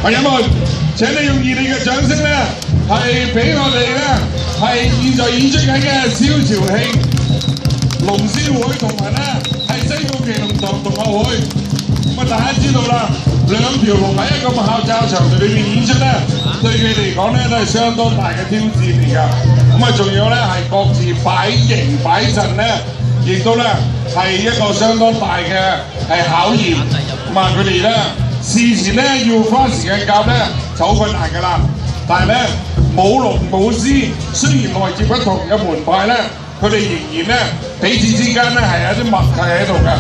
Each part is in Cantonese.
朋友們，請你用熱烈嘅掌聲咧，係俾我哋咧係現在演出緊嘅小潮慶龍獅會同埋咧係西貢騎龍堂同學會。咁啊，大家知道啦，兩條龍喺一個校教場裏面演出咧，對佢哋嚟講咧都係相當大嘅挑戰嚟㗎。咁啊，仲有咧係各自擺形擺陣咧，亦都咧係一個相當大嘅係考驗。咁啊，佢哋咧事前咧要花時間教咧就好困難㗎啦。但係咧舞龍舞獅雖然來自不同嘅門派咧，佢哋仍然咧彼此之間咧係有啲默契喺度㗎。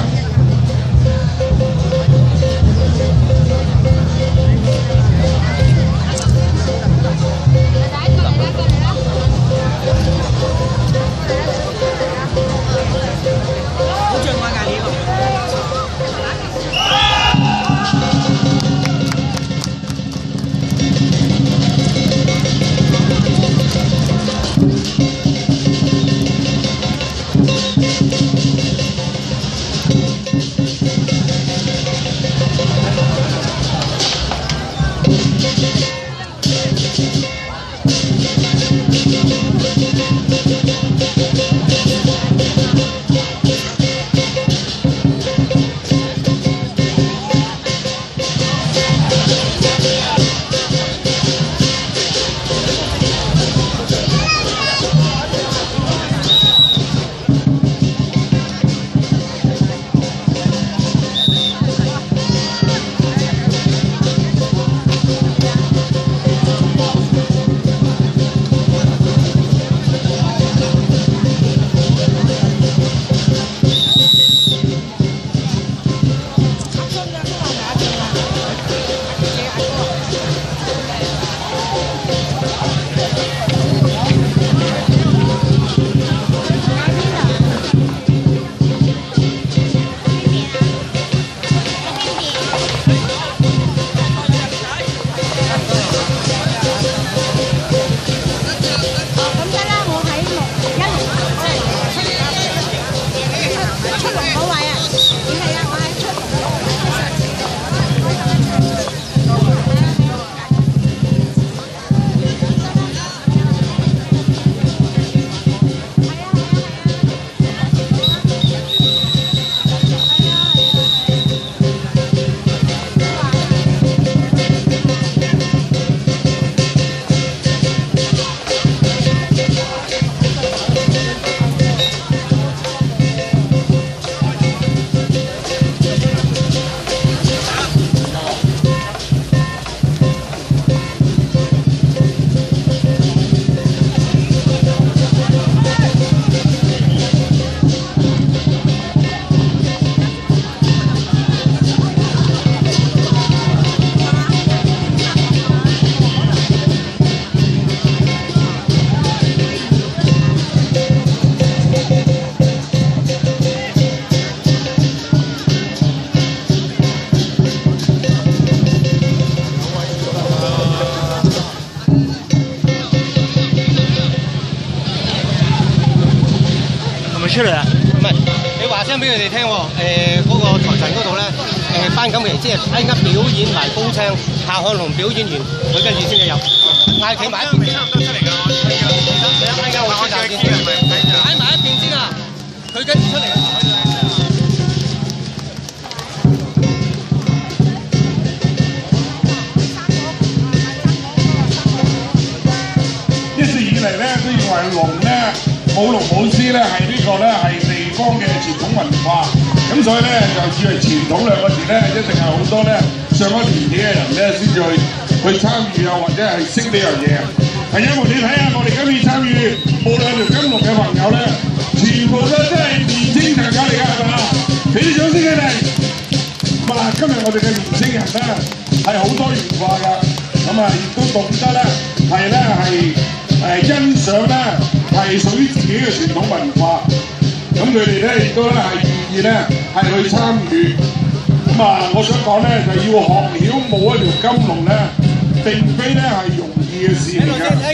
出嚟啊？唔係，你話聲俾佢哋聽喎。嗰個台神嗰度咧，頒錦旗，即係一陣表演埋高唱，下漢龍表演完，佢跟住先至入。嗌企埋一邊，差唔多出嚟㗎，我一陣我出曬先，擺埋一邊先啊！佢跟住出嚟啊！一直以嚟咧都認為龍咧。舞龍舞獅咧係呢個咧係地方嘅傳統文化，咁所以咧就以為傳統兩個字咧一定係好多咧上咗年紀嘅人咧先至去參與啊，或者係識呢樣嘢。朋友們，你睇下我哋今次參與舞兩條金龍嘅朋友咧，全部都真係年青長者嚟㗎，係嘛？俾啲掌聲佢哋。咁啊，今日我哋嘅年青人咧係好多元化㗎，咁啊亦都懂得咧係欣賞咧。係屬於自己嘅傳統文化，咁佢哋咧亦都咧係願意咧係去參與。咁啊，我想講咧就要學曉舞一條金龍咧，並非咧係容易嘅事嚟㗎。佢哋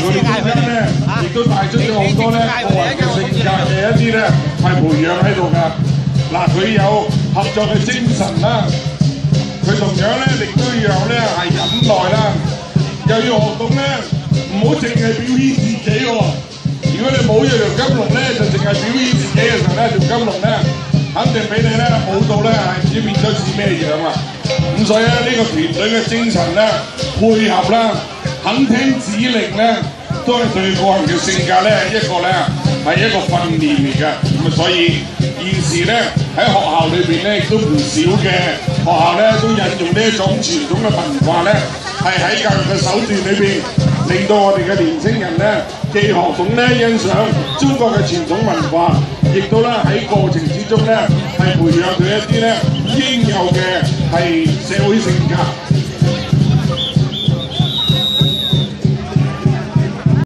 中間咧亦都帶出咗好多咧個人嘅性格嘅一啲咧係培養喺度㗎。嗱，佢有合作嘅精神啦，佢同樣咧，亦都要有咧係忍耐啦，又要學懂咧唔好淨係表演自己喎。如果你冇咗條金龍咧，就淨係表演自己嘅時候咧，條金龍咧肯定俾你咧舞到咧係唔知變咗似咩樣啊！咁所以咧呢個團隊嘅精神咧，配合啦，肯聽指令咧，都係對個人嘅性格咧一個咧係一個訓練嚟㗎。咁啊，所以現時咧喺學校裏邊咧亦都唔少嘅學校咧都引用呢一種傳統嘅文化咧，係喺教育嘅手段裏邊，令到我哋嘅年輕人咧既學懂咧欣賞中國嘅傳統文化，亦都咧喺過程之中咧係培養佢一啲咧應有嘅係社會性格。